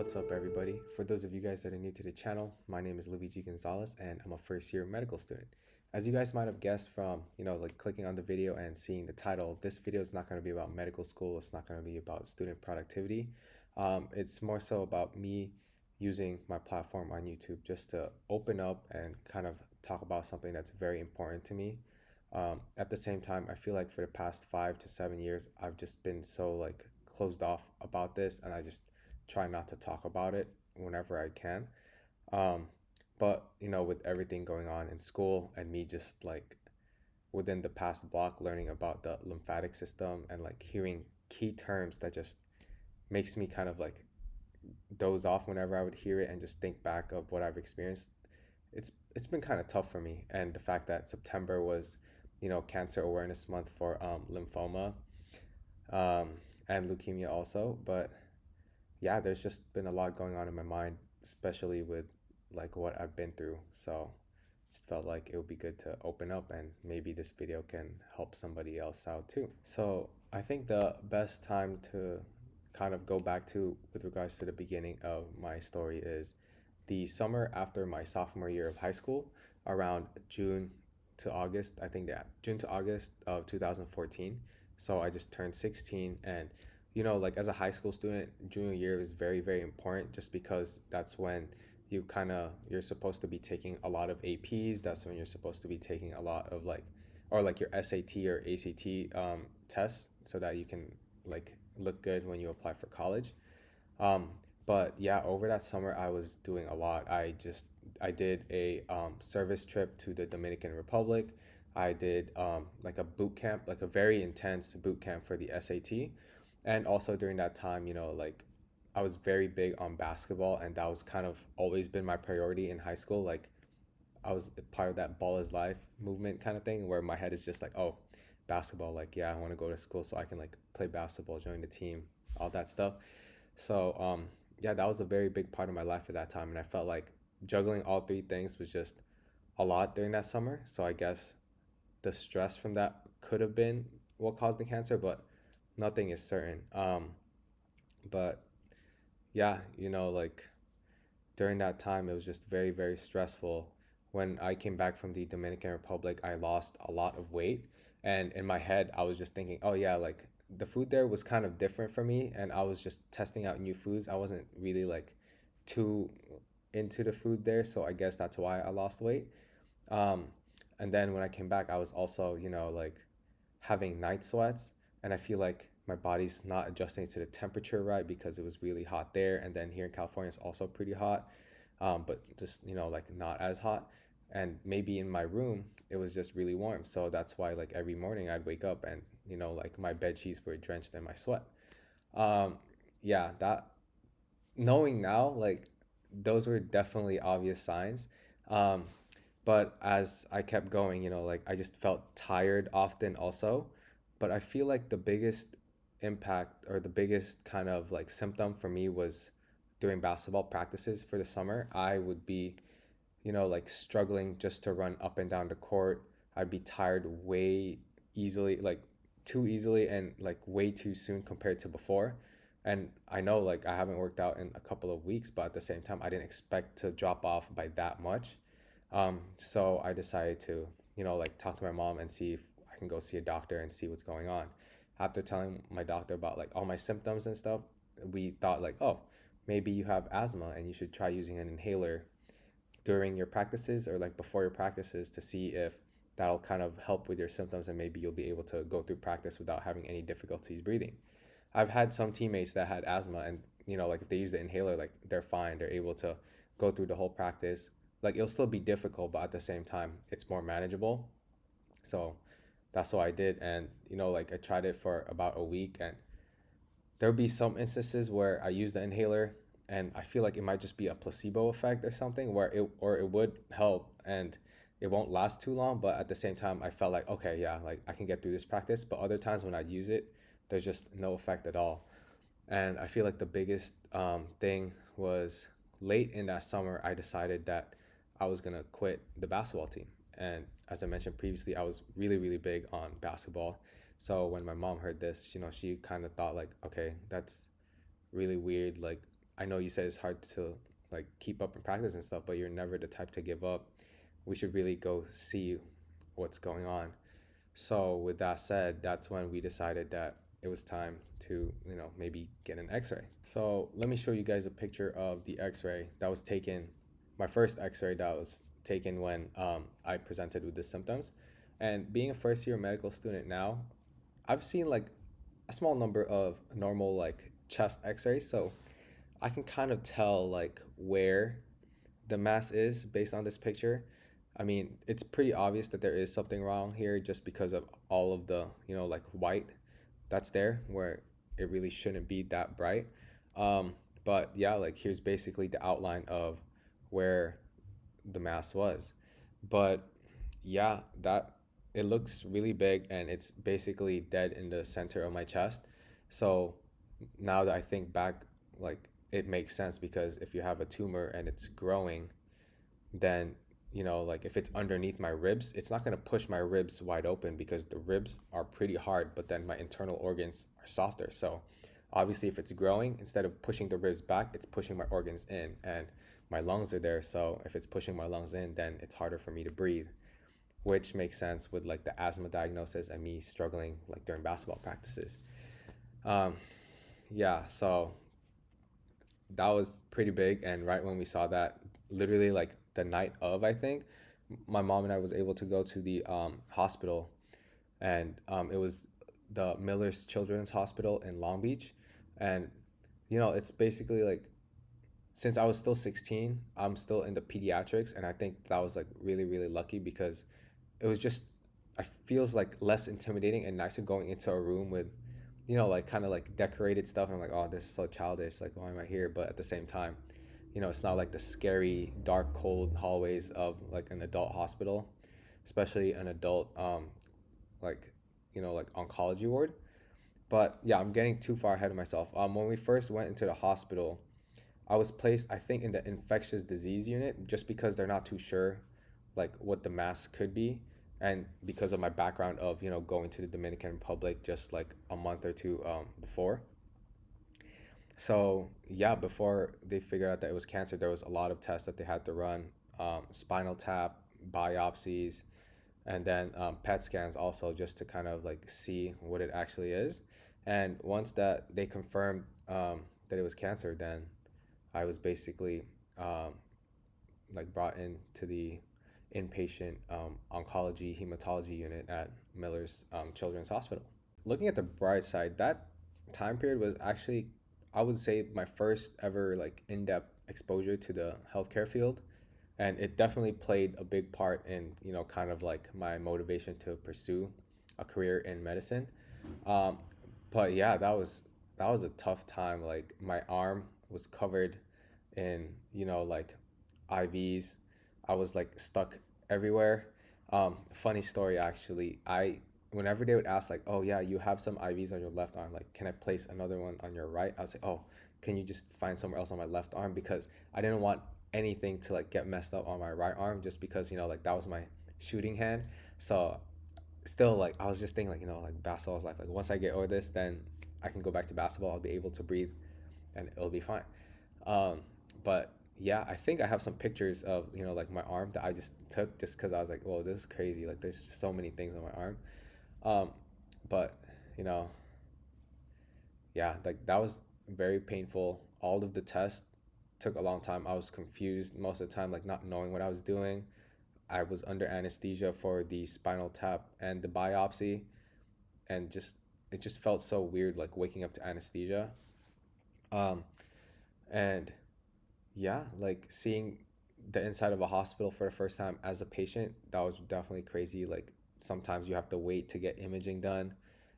What's up, everybody? For those of you guys that are new to the channel, my name is Luigi Gonzales and I'm a first year medical student. As you guys might have guessed from, clicking on the video and seeing the title, this video is not going to be about medical school. It's not going to be about student productivity. It's more so about me using my platform on YouTube just to open up and kind of talk about something that's very important to me. At the same time, I feel like for the past 5 to 7 years, I've just been so closed off about this, and I just try not to talk about it whenever I can. Um, but with everything going on in school and me just within the past block learning about the lymphatic system and hearing key terms that just makes me kind of doze off whenever I would hear it and just think back of what I've experienced. It's been kind of tough for me, and the fact that September was Cancer Awareness Month for lymphoma um, and leukemia also. But yeah, there's just been a lot going on in my mind, especially with what I've been through. So just felt like it would be good to open up, and maybe this video can help somebody else out too. So I think the best time to kind of go back to with regards to the beginning of my story is the summer after my sophomore year of high school, around June to August. I think that June to August of 2014. So I just turned 16, and as a high school student, junior year is very, very important just because that's when you're supposed to be taking a lot of APs. That's when you're supposed to be taking a lot of your SAT or ACT tests so that you can look good when you apply for college. Um, but yeah, over that summer, I was doing a lot. I did a service trip to the Dominican Republic. I did a boot camp, like a very intense boot camp for the SAT. And also during that time, I was very big on basketball, and that was kind of always been my priority in high school. I was part of that ball is life movement kind of thing where my head is just oh, basketball. Yeah, I want to go to school so I can play basketball, join the team, all that stuff. So yeah, that was a very big part of my life at that time, and I felt like juggling all three things was just a lot during that summer. So I guess the stress from that could have been what caused the cancer, but nothing is certain. But yeah, during that time, it was just very, very stressful. When I came back from the Dominican Republic, I lost a lot of weight. And in my head, I was just thinking, oh, yeah, the food there was kind of different for me. And I was just testing out new foods. I wasn't really too into the food there. So I guess that's why I lost weight. Um, and then when I came back, I was also, having night sweats. And I feel like my body's not adjusting to the temperature right because it was really hot there. And then here in California, it's also pretty hot, but just, not as hot. And maybe in my room, it was just really warm. So that's why, every morning I'd wake up and, my bed sheets were drenched in my sweat. Um, yeah, that knowing now, those were definitely obvious signs. Um, but as I kept going, I just felt tired often also. But I feel like the biggest impact or the biggest kind of symptom for me was during basketball practices for the summer. I would be, struggling just to run up and down the court. I'd be tired way easily, too easily, and way too soon compared to before. And I know I haven't worked out in a couple of weeks, but at the same time, I didn't expect to drop off by that much. So I decided to, talk to my mom and see if I can go see a doctor and see what's going on. After telling my doctor about all my symptoms and stuff, we thought oh, maybe you have asthma and you should try using an inhaler during your practices or before your practices to see if that'll kind of help with your symptoms, and maybe you'll be able to go through practice without having any difficulties breathing. I've had some teammates that had asthma, and if they use the inhaler, they're fine. They're able to go through the whole practice. It'll still be difficult, but at the same time, it's more manageable. So that's what I did. And I tried it for about a week, and there would be some instances where I use the inhaler and I feel like it might just be a placebo effect or something where it would help and it won't last too long, but at the same time I felt like okay, yeah, I can get through this practice. But other times when I use it, there's just no effect at all. And I feel like the biggest thing was late in that summer, I decided that I was gonna quit the basketball team. And as I mentioned previously, I was really, really big on basketball. So when my mom heard this, she kind of thought okay, that's really weird. I know you said it's hard to like keep up in practice and stuff, but you're never the type to give up. We should really go see what's going on. So with that said, that's when we decided that it was time to, maybe get an x-ray. So let me show you guys a picture of the x-ray that was taken, my first x-ray that was taken when I presented with the symptoms. And being a first year medical student now, I've seen like a small number of normal like chest x-rays. So I can kind of tell like where the mass is based on this picture. I mean, it's pretty obvious that there is something wrong here just because of all of the, like white that's there where it really shouldn't be that bright. But yeah, like here's basically the outline of where the mass was. But yeah, that it looks really big and it's basically dead in the center of my chest. So now that I think back, like it makes sense because if you have a tumor and it's growing, then like if it's underneath my ribs, it's not going to push my ribs wide open because the ribs are pretty hard, but then my internal organs are softer. So obviously if it's growing, instead of pushing the ribs back, it's pushing my organs in, and my lungs are there. So if it's pushing my lungs in, then it's harder for me to breathe, which makes sense with like the asthma diagnosis and me struggling like during basketball practices. um yeah, so that was pretty big. And right when we saw that, literally like the night of, I think, my mom and I was able to go to the hospital. And it was the Miller's Children's Hospital in Long Beach. And it's basically like, since I was still 16, I'm still in the pediatrics, and I think that was like really really lucky because it was just, it feels like less intimidating and nicer going into a room with like kind of like decorated stuff. And I'm like, oh, this is so childish, like why am I here? But at the same time, it's not like the scary dark cold hallways of like an adult hospital, especially an adult like like oncology ward. But yeah, I'm getting too far ahead of myself. When we first went into the hospital, I was placed, I think, in the infectious disease unit just because they're not too sure like what the mass could be. And because of my background of, going to the Dominican Republic just like a month or two before. So yeah, before they figured out that it was cancer, there was a lot of tests that they had to run, spinal tap, biopsies, and then PET scans also, just to kind of like see what it actually is. And once that they confirmed that it was cancer, then I was basically like brought into the inpatient oncology hematology unit at Miller's Children's Hospital. Looking at the bright side, that time period was actually, I would say, my first ever like in-depth exposure to the healthcare field. And it definitely played a big part in kind of like my motivation to pursue a career in medicine. um, but yeah, that was a tough time. Like my arm was covered in like IVs. I was like stuck everywhere. Funny story actually. I Whenever they would ask like, "Oh yeah, you have some IVs on your left arm. Like, can I place another one on your right?" I would say, "Oh, can you just find somewhere else on my left arm?" Because I didn't want anything to like get messed up on my right arm, just because like that was my shooting hand. So still, like I was just thinking like like basketball is life. Like once I get over this, then I can go back to basketball. I'll be able to breathe, and it'll be fine. Um, but yeah, I think I have some pictures of like my arm that I just took just because I was like, "Whoa, this is crazy!" Like there's so many things on my arm. Um, but you know, yeah, like that was very painful. All of the tests took a long time. I was confused most of the time, like not knowing what I was doing. I was under anesthesia for the spinal tap and the biopsy, and just it just felt so weird, like waking up to anesthesia. Um, and yeah, like seeing the inside of a hospital for the first time as a patient, that was definitely crazy. Like sometimes you have to wait to get imaging done.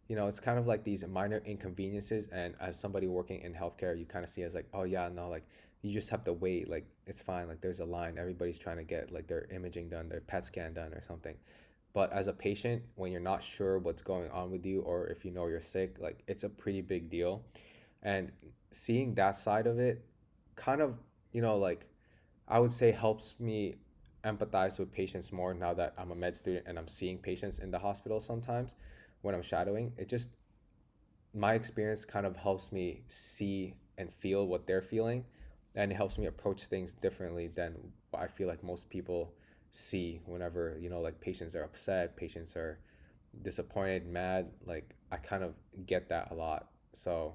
It's kind of like these minor inconveniences, and as somebody working in healthcare, you kind of see as like, oh yeah, no, like you just have to wait, like it's fine, like there's a line, everybody's trying to get like their imaging done, their PET scan done or something. But as a patient, when you're not sure what's going on with you, or if you're sick, like it's a pretty big deal. And seeing that side of it kind of, like I would say helps me empathize with patients more now that I'm a med student and I'm seeing patients in the hospital sometimes when I'm shadowing. It just, my experience kind of helps me see and feel what they're feeling, and it helps me approach things differently than what I feel like most people see whenever, like patients are upset, patients are disappointed, mad. Like I kind of get that a lot. So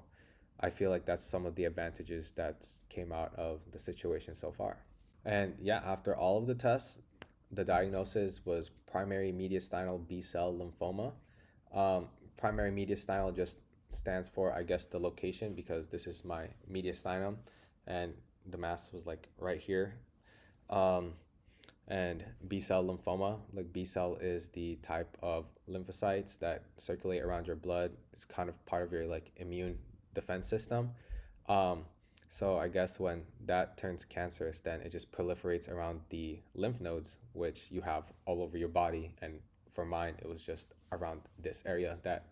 I feel like that's some of the advantages that came out of the situation so far. And yeah, after all of the tests, the diagnosis was primary mediastinal B cell lymphoma. Primary mediastinal just stands for, I guess, the location, because this is my mediastinum and the mass was like right here. Um, and B cell lymphoma, like B cell is the type of lymphocytes that circulate around your blood. It's kind of part of your like immune defense system. Um, so I guess when that turns cancerous, then it just proliferates around the lymph nodes, which you have all over your body. And for mine, it was just around this area that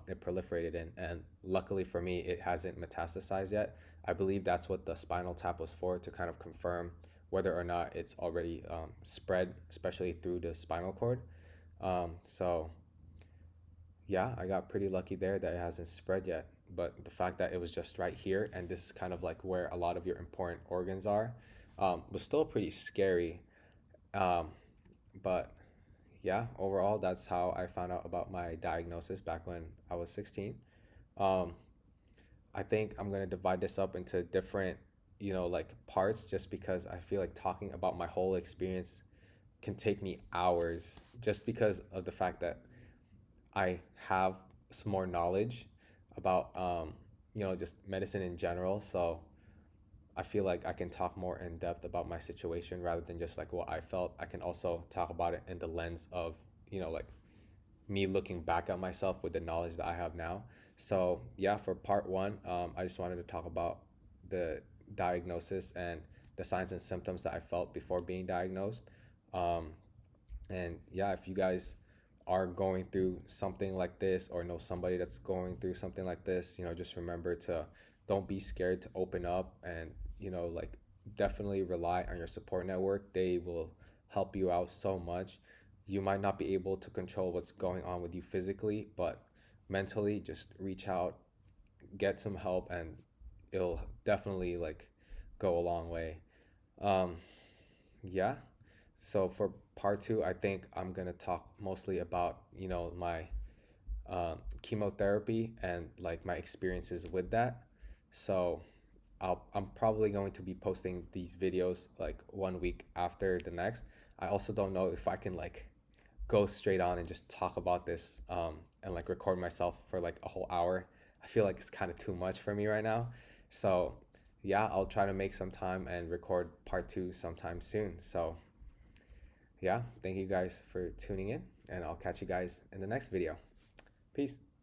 it proliferated in. And luckily for me, it hasn't metastasized yet. I believe that's what the spinal tap was for, to kind of confirm whether or not it's already spread, especially through the spinal cord. So yeah, I got pretty lucky there that it hasn't spread yet. But the fact that it was just right here, and this is kind of like where a lot of your important organs are, was still pretty scary. Um, but yeah, overall, that's how I found out about my diagnosis back when I was 16. Um, I think I'm gonna divide this up into different, like parts, just because I feel like talking about my whole experience can take me hours, just because of the fact that I have some more knowledge about, just medicine in general. So I feel like I can talk more in depth about my situation rather than just like what I felt. I can also talk about it in the lens of, like me looking back at myself with the knowledge that I have now. So yeah, for part one, I just wanted to talk about the diagnosis and the signs and symptoms that I felt before being diagnosed. Um, and yeah, if you guys are going through something like this, or know somebody that's going through something like this, just remember to don't be scared to open up, and, like definitely rely on your support network. They will help you out so much. You might not be able to control what's going on with you physically, but mentally, just reach out, get some help, and it'll definitely like go a long way. Um, yeah. So for part two, I think I'm gonna talk mostly about, my chemotherapy and like my experiences with that. So I'm probably going to be posting these videos like 1 week after the next. I also don't know if I can like go straight on and just talk about this, and like record myself for like a whole hour. I feel like it's kind of too much for me right now. So yeah, I'll try to make some time and record part two sometime soon. So yeah, thank you guys for tuning in, and I'll catch you guys in the next video. Peace.